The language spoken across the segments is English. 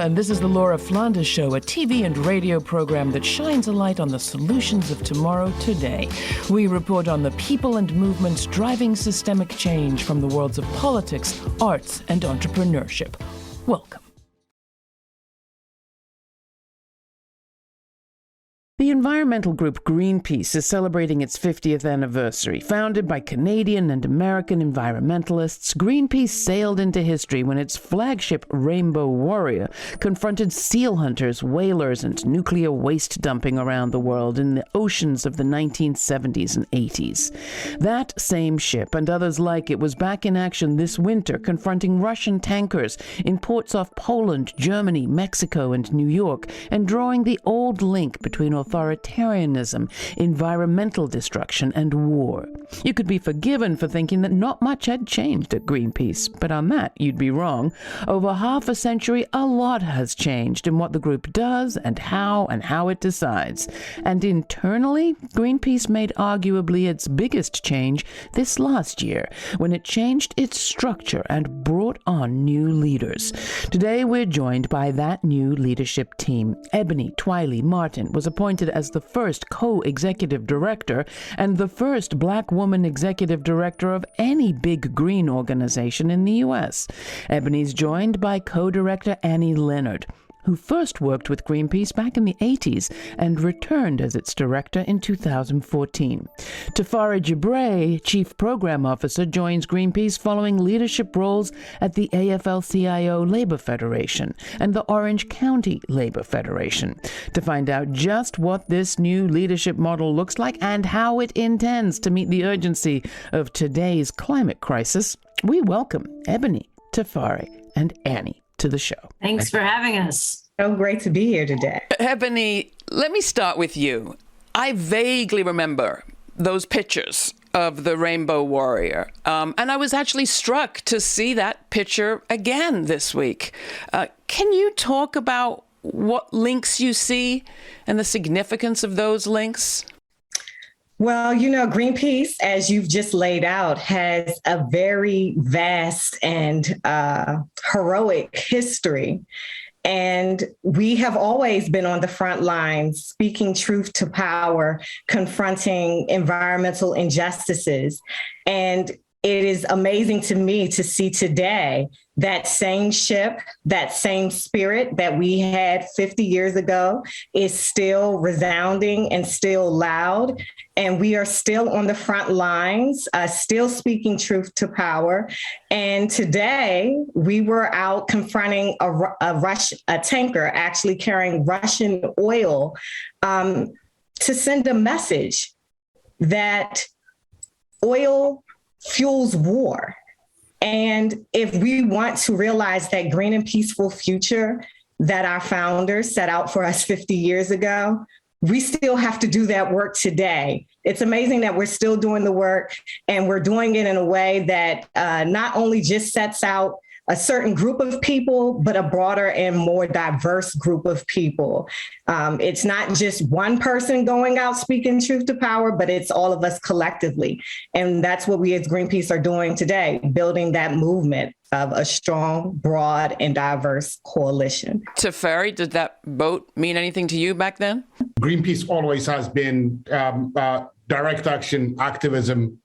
and this is the Laura Flanders Show, a TV and radio program that shines a light on the solutions of tomorrow today. We report on the people and movements driving systemic change from the worlds of politics, arts, and entrepreneurship. Welcome. The environmental group Greenpeace is celebrating its 50th anniversary. Founded by Canadian and American environmentalists, Greenpeace sailed into history when its flagship Rainbow Warrior confronted seal hunters, whalers, and nuclear waste dumping around the world in the oceans of the 1970s and 80s. That same ship and others like it was back in action this winter, confronting Russian tankers in ports off Poland, Germany, Mexico, and New York, and drawing the old link between authoritarianism, environmental destruction, and war. You could be forgiven for thinking that not much had changed at Greenpeace, but on that you'd be wrong. Over half a century, a lot has changed in what the group does and how it decides. And internally, Greenpeace made arguably its biggest change this last year, when it changed its structure and brought on new leaders. Today, we're joined by that new leadership team. Ebony Twilley Martin was appointed as the first co-executive director and the first black woman executive director of any big green organization in the U.S. Ebony's joined by co-director Annie Leonard, who first worked with Greenpeace back in the 80s and returned as its director in 2014. Tafari Gibray, Chief Program Officer, joins Greenpeace following leadership roles at the AFL-CIO Labor Federation and the Orange County Labor Federation. To find out just what this new leadership model looks like and how it intends to meet the urgency of today's climate crisis, we welcome Ebony, Tafari, and Annie to the show. Thanks for having us. So great to be here today. Ebony, let me start with you. I vaguely remember those pictures of the Rainbow Warrior, and I was actually struck to see that picture again this week. Can you talk about what links you see and the significance of those links? Well, Greenpeace, as you've just laid out, has a very vast and heroic history. And we have always been on the front lines, speaking truth to power, confronting environmental injustices. And it is amazing to me to see today that same ship, that same spirit that we had 50 years ago is still resounding and still loud. And we are still on the front lines, still speaking truth to power. And today we were out confronting a tanker actually carrying Russian oil to send a message that oil fuels war. And if we want to realize that green and peaceful future that our founders set out for us 50 years ago, we still have to do that work today. It's amazing that we're still doing the work, and we're doing it in a way that not only just sets out a certain group of people, but a broader and more diverse group of people. It's not just one person going out speaking truth to power, but it's all of us collectively. And that's what we as Greenpeace are doing today, building that movement of a strong, broad, and diverse coalition. Tafari, did that vote mean anything to you back then? Greenpeace always has been direct action activism.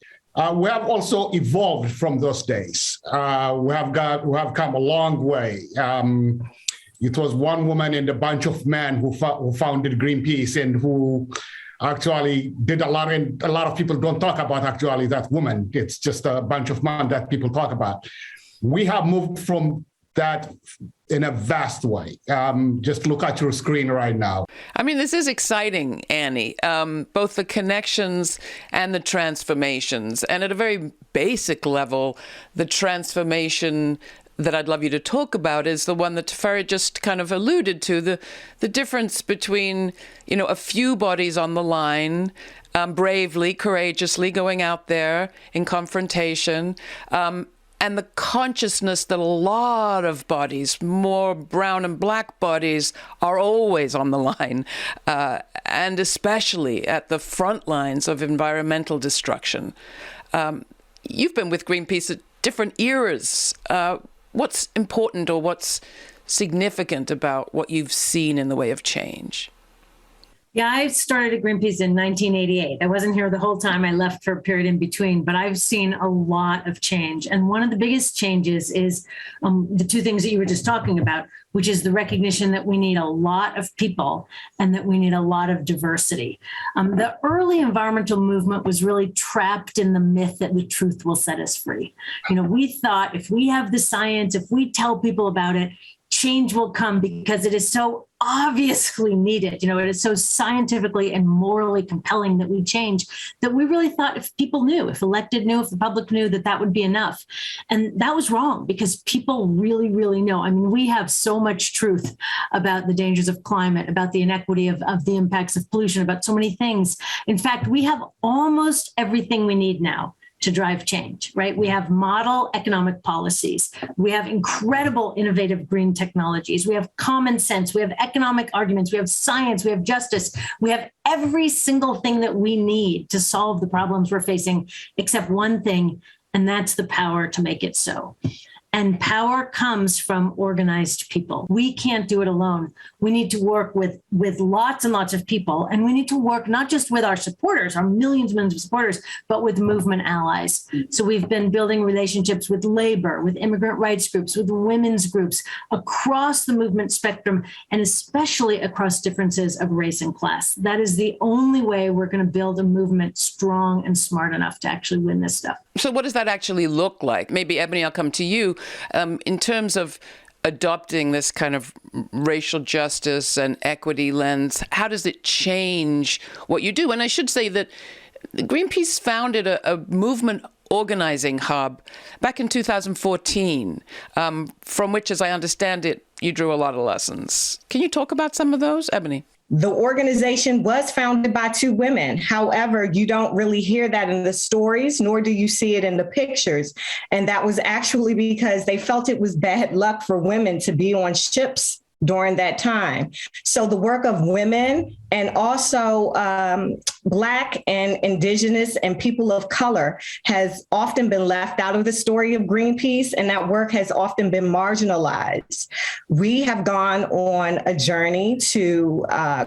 We have also evolved from those days. We have come a long way. It was one woman and a bunch of men who founded Greenpeace and who actually did a lot. And a lot of people don't talk about actually that woman. It's just a bunch of men that people talk about. We have moved from that in a vast way. Just look at your screen right now. I mean, this is exciting, Annie, both the connections and the transformations. And at a very basic level, the transformation that I'd love you to talk about is the one that Tafari just kind of alluded to, the difference between, a few bodies on the line, bravely, courageously going out there in confrontation, and the consciousness that a lot of bodies, more brown and black bodies, are always on the line, and especially at the front lines of environmental destruction. You've been with Greenpeace at different eras. What's important or what's significant about what you've seen in the way of change? Yeah, I started at Greenpeace in 1988. I wasn't here the whole time. I left for a period in between, but I've seen a lot of change. And one of the biggest changes is the two things that you were just talking about, which is the recognition that we need a lot of people and that we need a lot of diversity. The early environmental movement was really trapped in the myth that the truth will set us free. We thought if we have the science, if we tell people about it, change will come because it is so obviously needed. It is so scientifically and morally compelling that we change, that we really thought if people knew, if elected knew, if the public knew, that would be enough. And that was wrong, because people really, really know. I mean, we have so much truth about the dangers of climate, about the inequity of the impacts of pollution, about so many things. In fact, we have almost everything we need now to drive change, right? We have model economic policies. We have incredible innovative green technologies. We have common sense. We have economic arguments. We have science. We have justice. We have every single thing that we need to solve the problems we're facing, except one thing, and that's the power to make it so. And power comes from organized people. We can't do it alone. We need to work with lots and lots of people. And we need to work not just with our supporters, our millions and millions of supporters, but with movement allies. So we've been building relationships with labor, with immigrant rights groups, with women's groups, across the movement spectrum, and especially across differences of race and class. That is the only way we're going to build a movement strong and smart enough to actually win this stuff. So what does that actually look like? Maybe, Ebony, I'll come to you. In terms of adopting this kind of racial justice and equity lens, how does it change what you do? And I should say that Greenpeace founded a movement organizing hub back in 2014, from which, as I understand it, you drew a lot of lessons. Can you talk about some of those, Ebony? The organization was founded by two women. However, you don't really hear that in the stories, nor do you see it in the pictures. And that was actually because they felt it was bad luck for women to be on ships during that time. So the work of women, and also Black and Indigenous and people of color, has often been left out of the story of Greenpeace, and that work has often been marginalized. We have gone on a journey to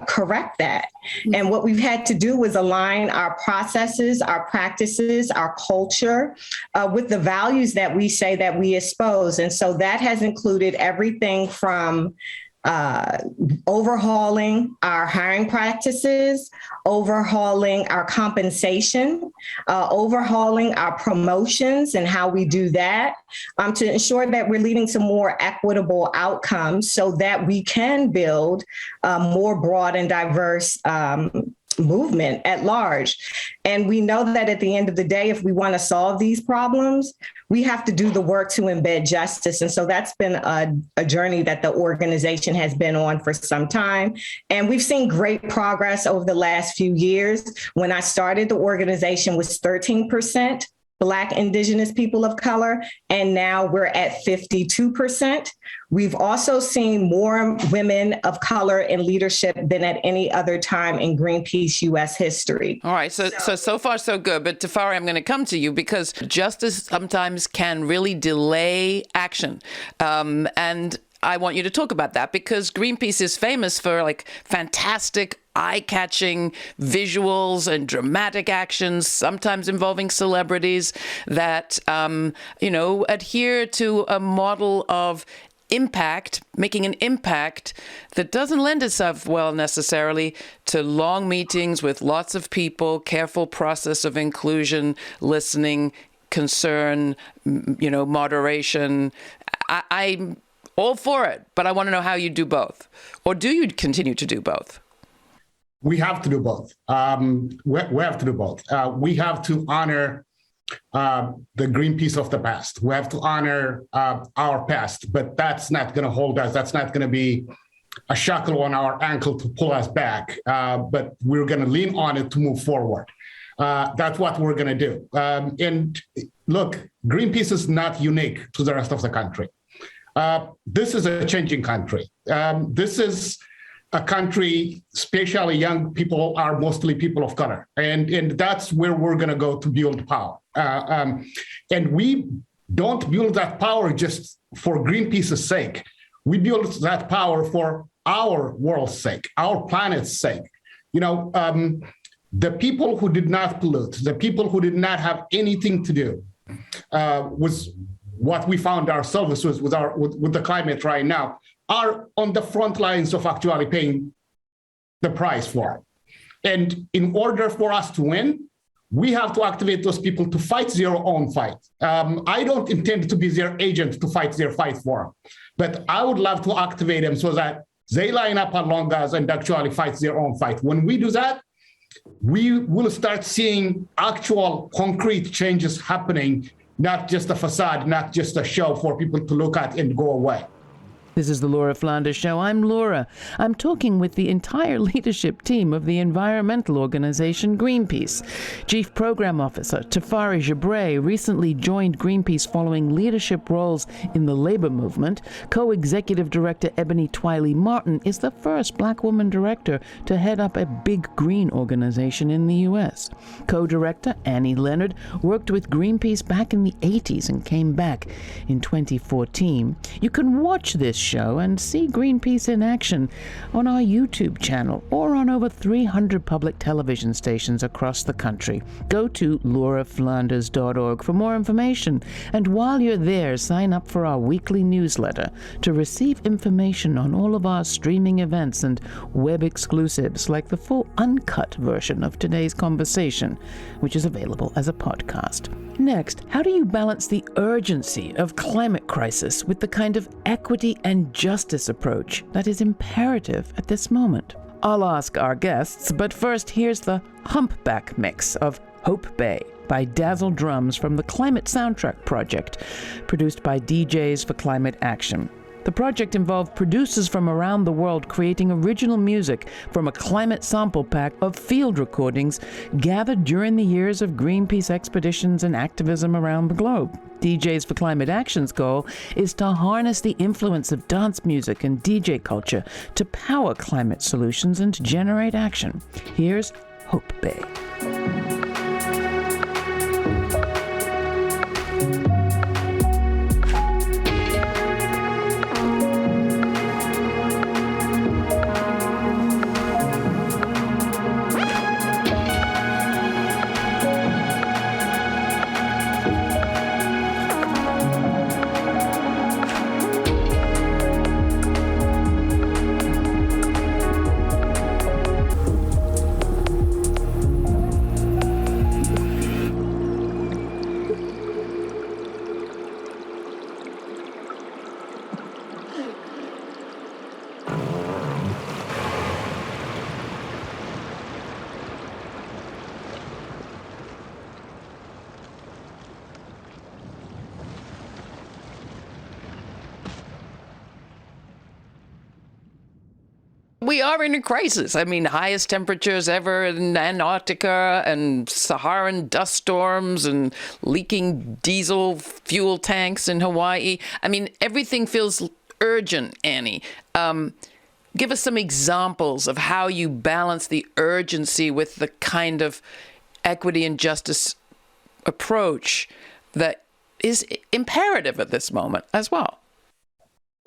correct that. And what we've had to do was align our processes, our practices, our culture with the values that we say that we espouse. And so that has included everything from overhauling our hiring practices, overhauling our compensation, overhauling our promotions and how we do that, to ensure that we're leading to more equitable outcomes so that we can build a more broad and diverse movement at large. And we know that at the end of the day, if we want to solve these problems, we have to do the work to embed justice. And so that's been a journey that the organization has been on for some time. And we've seen great progress over the last few years. When I started, the organization was 13% Black, Indigenous people of color, and now we're at 52%. We've also seen more women of color in leadership than at any other time in Greenpeace U.S. history. All right, so far so good. But Tafari, I'm going to come to you because justice sometimes can really delay action. And I want you to talk about that because Greenpeace is famous for like fantastic eye-catching visuals and dramatic actions, sometimes involving celebrities that, adhere to a model of impact, making an impact that doesn't lend itself well necessarily to long meetings with lots of people, careful process of inclusion, listening, concern, moderation. I'm all for it, but I want to know how you do both. Or do you continue to do both? We have to do both. We have to do both. We have to honor the Greenpeace of the past. We have to honor our past, but that's not going to hold us. That's not going to be a shackle on our ankle to pull us back, but we're going to lean on it to move forward. That's what we're going to do. And look, Greenpeace is not unique to the rest of the country. This is a changing country. This is a country, especially young people are mostly people of color. And that's where we're going to go to build power. And we don't build that power just for Greenpeace's sake. We built that power for our world's sake, our planet's sake. The people who did not pollute, the people who did not have anything to do with what we found ourselves with the climate right now, are on the front lines of actually paying the price for it. And in order for us to win, we have to activate those people to fight their own fight. I don't intend to be their agent to fight their fight for them, but I would love to activate them so that they line up along us and actually fight their own fight. When we do that, we will start seeing actual concrete changes happening, not just a facade, not just a show for people to look at and go away. This is the Laura Flanders Show. I'm Laura. I'm talking with the entire leadership team of the environmental organization Greenpeace. Chief Program Officer Tafari Jabre recently joined Greenpeace following leadership roles in the labor movement. Co-executive director Ebony Twilley Martin is the first black woman director to head up a big green organization in the U.S. Co-director Annie Leonard worked with Greenpeace back in the 80s and came back in 2014. You can watch this show and see Greenpeace in action on our YouTube channel or on over 300 public television stations across the country. Go to lauraflanders.org for more information, and while you're there, sign up for our weekly newsletter to receive information on all of our streaming events and web exclusives, like the full uncut version of today's conversation, which is available as a podcast. Next, how do you balance the urgency of climate crisis with the kind of equity and justice approach that is imperative at this moment? I'll ask our guests, but first here's the Humpback mix of Hope Bay by Dazzle Drums from the Climate Soundtrack Project, produced by DJs for Climate Action. The project involved producers from around the world creating original music from a climate sample pack of field recordings gathered during the years of Greenpeace expeditions and activism around the globe. DJs for Climate Action's goal is to harness the influence of dance music and DJ culture to power climate solutions and to generate action. Here's Hope Bay. We are in a crisis. I mean, highest temperatures ever in Antarctica and Saharan dust storms and leaking diesel fuel tanks in Hawaii. I mean, everything feels urgent, Annie. Give us some examples of how you balance the urgency with the kind of equity and justice approach that is imperative at this moment as well.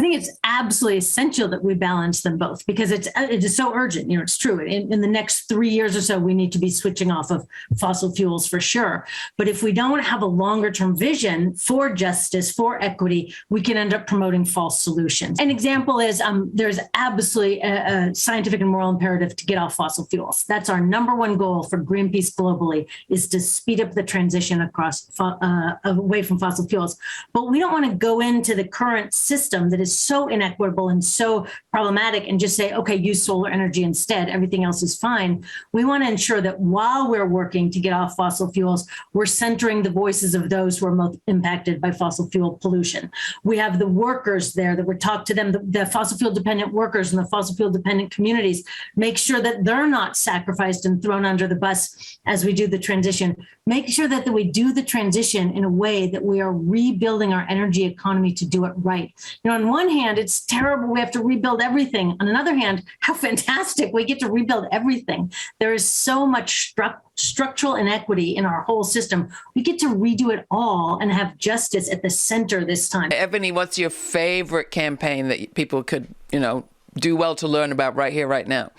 I think it's absolutely essential that we balance them both because it is so urgent. You know, it's true. In the next 3 years or so, we need to be switching off of fossil fuels for sure. But if we don't have a longer term vision for justice, for equity, we can end up promoting false solutions. An example is there's absolutely a scientific and moral imperative to get off fossil fuels. That's our number one goal for Greenpeace globally, is to speed up the transition across away from fossil fuels. But we don't want to go into the current system that is so inequitable and so problematic and just say, okay, use solar energy instead. Everything else is fine. We want to ensure that while we're working to get off fossil fuels, we're centering the voices of those who are most impacted by fossil fuel pollution. We have the workers there that we talk to them, the fossil fuel dependent workers and the fossil fuel dependent communities, make sure that they're not sacrificed and thrown under the bus as we do the transition. Make sure that we do the transition in a way that we are rebuilding our energy economy to do it right. You know, on one one hand, it's terrible. We have to rebuild everything. On another hand, how fantastic. We get to rebuild everything. There is so much structural inequity in our whole system. We get to redo it all and have justice at the center this time. Ebony, what's your favorite campaign that people could, do well to learn about right here, right now?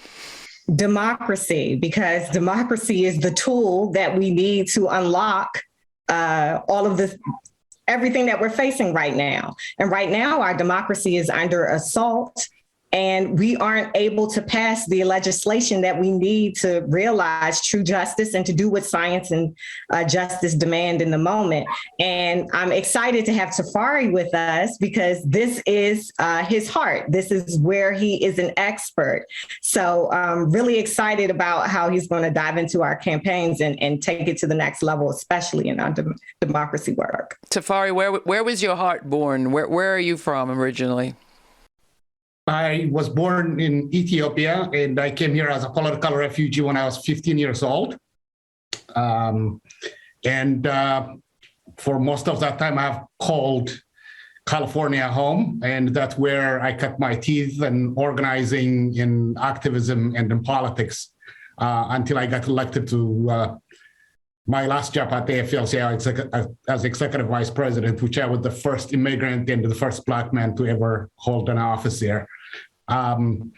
Democracy, because democracy is the tool that we need to unlock all of this, everything that we're facing right now. And right now, our democracy is under assault, and we aren't able to pass the legislation that we need to realize true justice and to do what science and justice demand in the moment. And I'm excited to have Tafari with us because this is his heart. This is where he is an expert. So I'm really excited about how he's going to dive into our campaigns and take it to the next level, especially in our democracy work. Tafari, where was your heart born? Where are you from originally? I was born in Ethiopia, and I came here as a political refugee when I was 15 years old. For most of that time, I've called California home, and that's where I cut my teeth in organizing, in activism, and in politics until I got elected to my last job at the AFL-CIO as executive vice president, which I was the first immigrant and the first Black man to ever hold an office there. I'm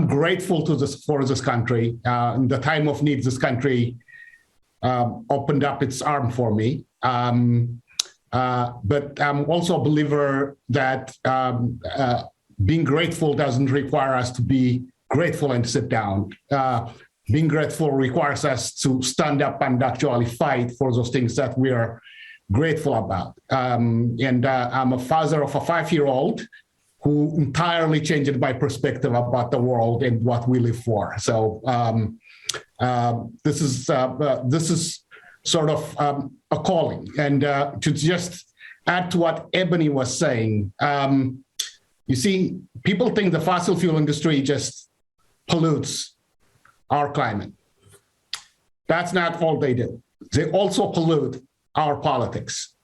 grateful for this country. In the time of need, this country opened up its arm for me. But I'm also a believer that being grateful doesn't require us to be grateful and sit down. Being grateful requires us to stand up and actually fight for those things that we are grateful about. I'm a father of a 5-year-old who entirely changed my perspective about the world and what we live for. So this is sort of a calling. And to just add to what Ebony was saying, you see, people think the fossil fuel industry just pollutes our climate. That's not all they do. They also pollute our politics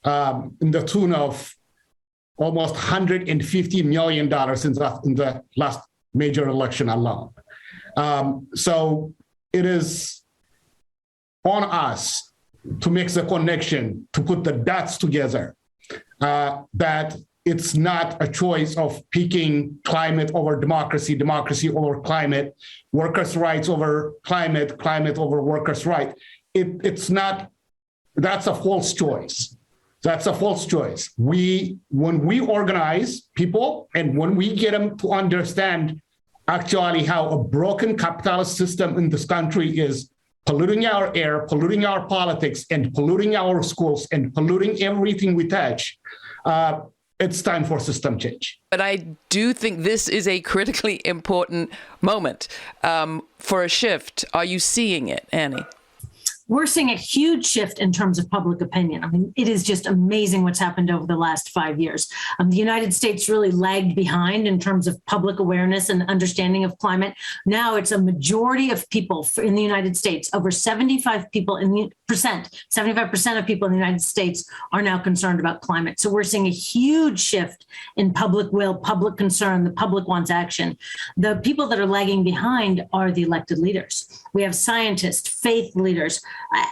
in the tune of almost $150 million in the last major election alone. So it is on us to make the connection, to put the dots together, that it's not a choice of picking climate over democracy, democracy over climate, workers' rights over climate, climate over workers' rights. It's not, that's a false choice. That's a false choice. When we organize people and when we get them to understand actually how a broken capitalist system in this country is polluting our air, polluting our politics, and polluting our schools, and polluting everything we touch, it's time for system change. But I do think this is a critically important moment for a shift. Are you seeing it, Annie? We're seeing a huge shift in terms of public opinion. I mean, it is just amazing what's happened over the last 5 years. The United States really lagged behind in terms of public awareness and understanding of climate. Now it's a majority of people in the United States, over 75% of people in the United States are now concerned about climate. So we're seeing a huge shift in public will, public concern. The public wants action. The people that are lagging behind are the elected leaders. We have scientists, faith leaders,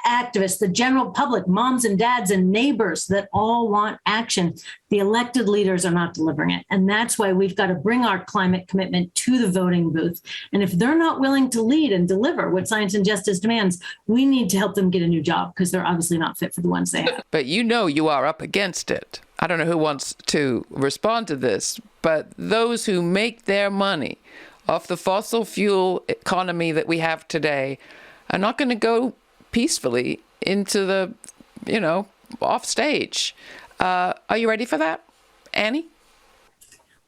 activists, the general public, moms and dads and neighbors that all want action. The elected leaders are not delivering it. And that's why we've got to bring our climate commitment to the voting booth. And if they're not willing to lead and deliver what science and justice demands, we need to help them get a new job because they're obviously not fit for the ones they have. But you are up against it. I don't know who wants to respond to this, but those who make their money off the fossil fuel economy that we have today are not going to go peacefully into the, off stage. Are you ready for that, Annie?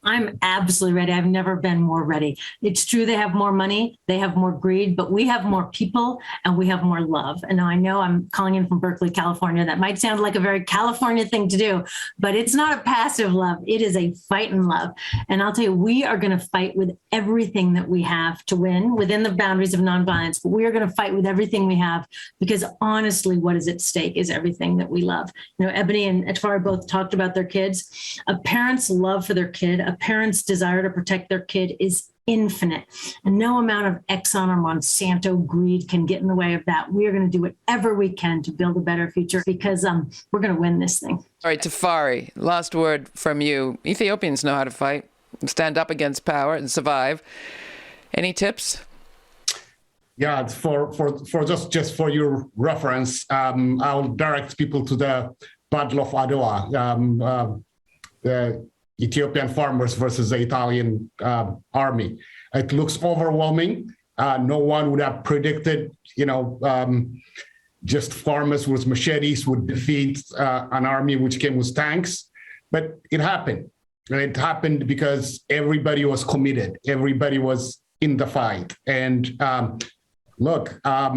I'm absolutely ready. I've never been more ready. It's true they have more money, they have more greed, but we have more people and we have more love. And now I know I'm calling in from Berkeley, California. That might sound like a very California thing to do, but it's not a passive love. It is a fight and love. And I'll tell you, we are going to fight with everything that we have to win within the boundaries of nonviolence, but we are going to fight with everything we have because honestly, what is at stake is everything that we love. You know, Ebony and Atfari both talked about their kids. A parent's love for their kid, a parent's desire to protect their kid is infinite. And no amount of Exxon or Monsanto greed can get in the way of that. We are going to do whatever we can to build a better future because we're going to win this thing. All right, Tafari, last word from you. Ethiopians know how to fight, stand up against power and survive. Any tips? Yeah, for just for your reference, I'll direct people to the Battle of Adwa. The Ethiopian farmers versus the Italian army. It looks overwhelming. No one would have predicted, just farmers with machetes would defeat an army which came with tanks. But it happened. And it happened because everybody was committed. Everybody was in the fight. And look, all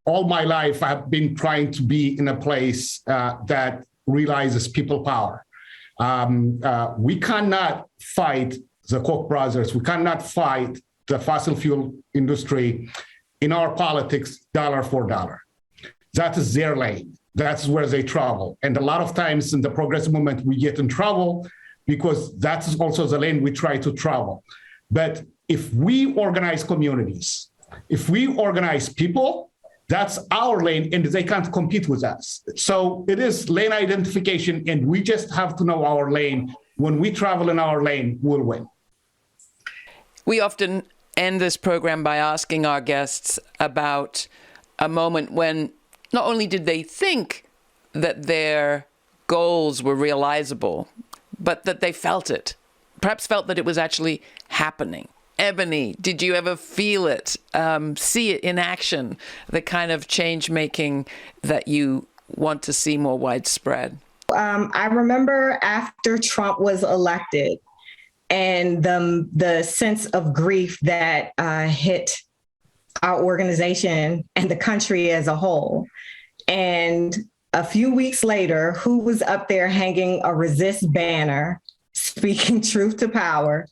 my life, I've been trying to be in a place that realizes people power. We cannot fight the Koch brothers. We cannot fight the fossil fuel industry in our politics dollar for dollar. That is their lane. That's where they travel. And a lot of times in the progressive movement, we get in trouble because that is also the lane we try to travel. But if we organize communities, if we organize people, that's our lane and they can't compete with us. So it is lane identification and we just have to know our lane. When we travel in our lane, we'll win. We often end this program by asking our guests about a moment when not only did they think that their goals were realizable, but that they felt it, perhaps felt that it was actually happening. Ebony, did you ever feel it, see it in action, the kind of change making that you want to see more widespread? I remember after Trump was elected and the sense of grief that hit our organization and the country as a whole. And a few weeks later, who was up there hanging a resist banner, speaking truth to power?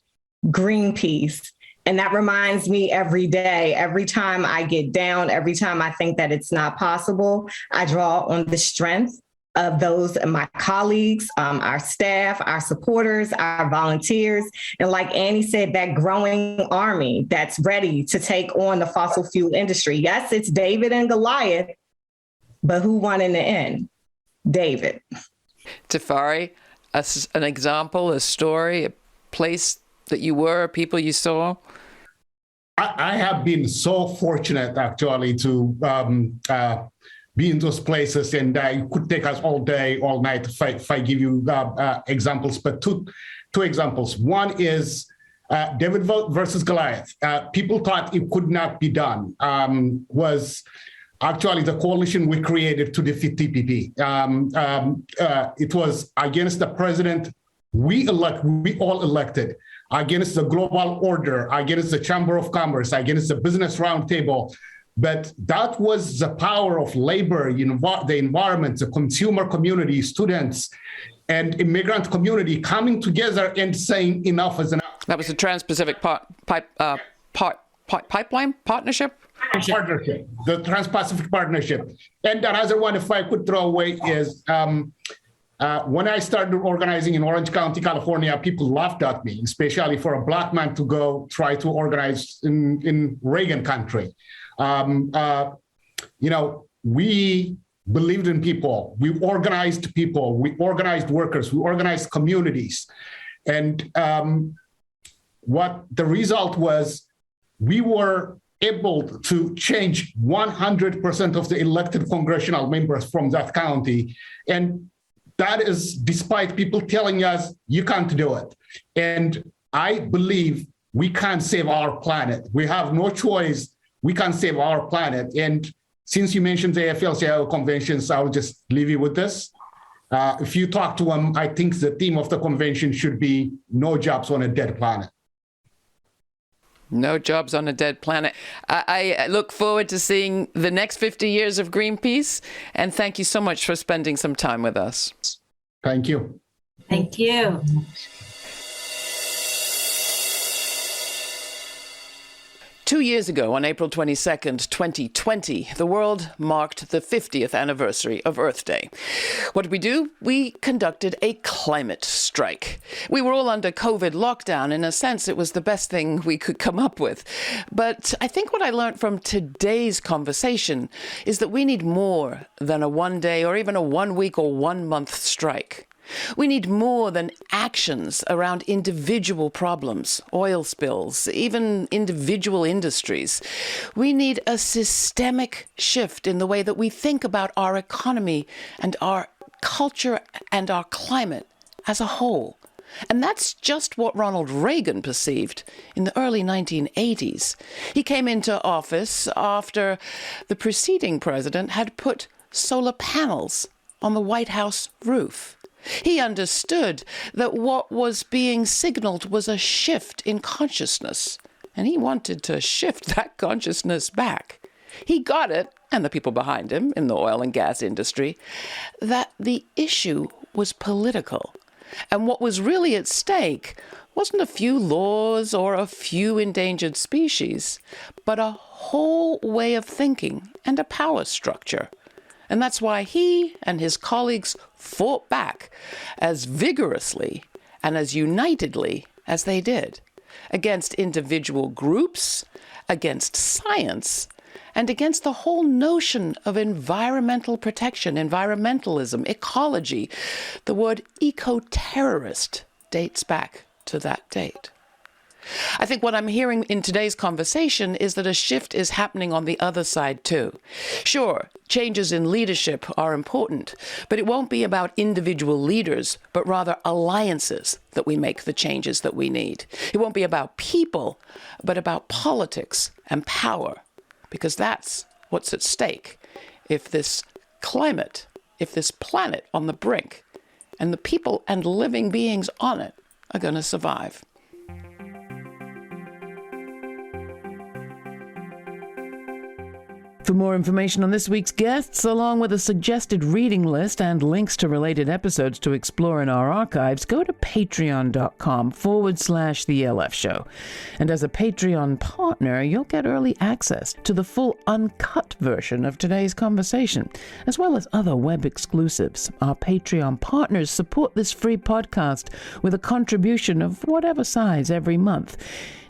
Greenpeace. And that reminds me every day, every time I get down, every time I think that it's not possible, I draw on the strength of those, my colleagues, our staff, our supporters, our volunteers. And like Annie said, that growing army that's ready to take on the fossil fuel industry. Yes, it's David and Goliath, but who won in the end? David. Tafari, an example, a story, a place that you were, people you saw? I have been so fortunate, actually, to be in those places, and it could take us all day, all night if I give you examples, but two examples. One is David versus Goliath. People thought it could not be done, was actually the coalition we created to defeat TPP. It was against the president we all elected, against the global order, against the Chamber of Commerce, against the Business Roundtable. But that was the power of labor, the environment, the consumer community, students, and immigrant community coming together and saying enough is enough. That was the Trans-Pacific Pipeline Partnership? Partnership, the Trans-Pacific Partnership. And another one, if I could throw away, is when I started organizing in Orange County, California, people laughed at me, especially for a Black man to go try to organize in Reagan country. We believed in people. We organized workers. We organized communities. And what the result was, we were able to change 100% of the elected congressional members from that county. And that is despite people telling us, you can't do it. And I believe we can't save our planet. We have no choice. We can't save our planet. And since you mentioned the AFL-CIO conventions, I'll just leave you with this. If you talk to them, I think the theme of the convention should be no jobs on a dead planet. No jobs on a dead planet. I look forward to seeing the next 50 years of Greenpeace, and thank you so much for spending some time with us. Thank you. Thank you. 2 years ago, on April 22nd, 2020, the world marked the 50th anniversary of Earth Day. What did we do? We conducted a climate strike. We were all under COVID lockdown. In a sense, it was the best thing we could come up with. But I think what I learned from today's conversation is that we need more than a 1 day or even a 1 week or 1 month strike. We need more than actions around individual problems, oil spills, even individual industries. We need a systemic shift in the way that we think about our economy and our culture and our climate as a whole. And that's just what Ronald Reagan perceived in the early 1980s. He came into office after the preceding president had put solar panels on the White House roof. He understood that what was being signaled was a shift in consciousness, and he wanted to shift that consciousness back. He got it, and the people behind him in the oil and gas industry, that the issue was political. And what was really at stake wasn't a few laws or a few endangered species, but a whole way of thinking and a power structure. And that's why he and his colleagues fought back as vigorously and as unitedly as they did against individual groups, against science, and against the whole notion of environmental protection, environmentalism, ecology. The word eco-terrorist dates back to that date. I think what I'm hearing in today's conversation is that a shift is happening on the other side too. Sure, changes in leadership are important, but it won't be about individual leaders, but rather alliances that we make the changes that we need. It won't be about people, but about politics and power, because that's what's at stake if this climate, if this planet on the brink, and the people and living beings on it are going to survive. For more information on this week's guests, along with a suggested reading list and links to related episodes to explore in our archives, go to patreon.com/The LF Show. And as a Patreon partner, you'll get early access to the full uncut version of today's conversation, as well as other web exclusives. Our Patreon partners support this free podcast with a contribution of whatever size every month.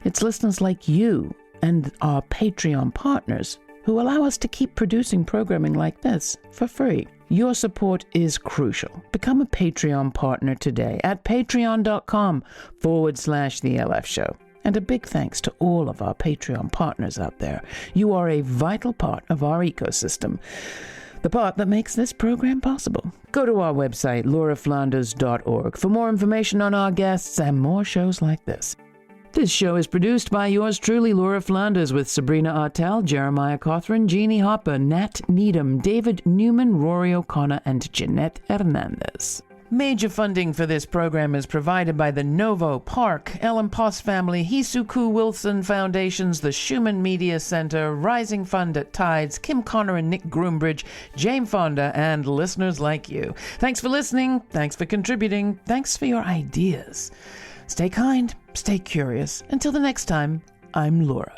It's listeners like you and our Patreon partners who allow us to keep producing programming like this for free. Your support is crucial. Become a Patreon partner today at patreon.com/The LF Show. And a big thanks to all of our Patreon partners out there. You are a vital part of our ecosystem, the part that makes this program possible. Go to our website, lauraflanders.org, for more information on our guests and more shows like this. This show is produced by yours truly, Laura Flanders, with Sabrina Artel, Jeremiah Cothran, Jeannie Hopper, Nat Needham, David Newman, Rory O'Connor, and Jeanette Hernandez. Major funding for this program is provided by the Novo, Park, Ellen Poss Family, Hisuku Wilson Foundations, the Schumann Media Center, Rising Fund at Tides, Kim Connor and Nick Groombridge, Jane Fonda, and listeners like you. Thanks for listening. Thanks for contributing. Thanks for your ideas. Stay kind, stay curious. Until the next time, I'm Laura.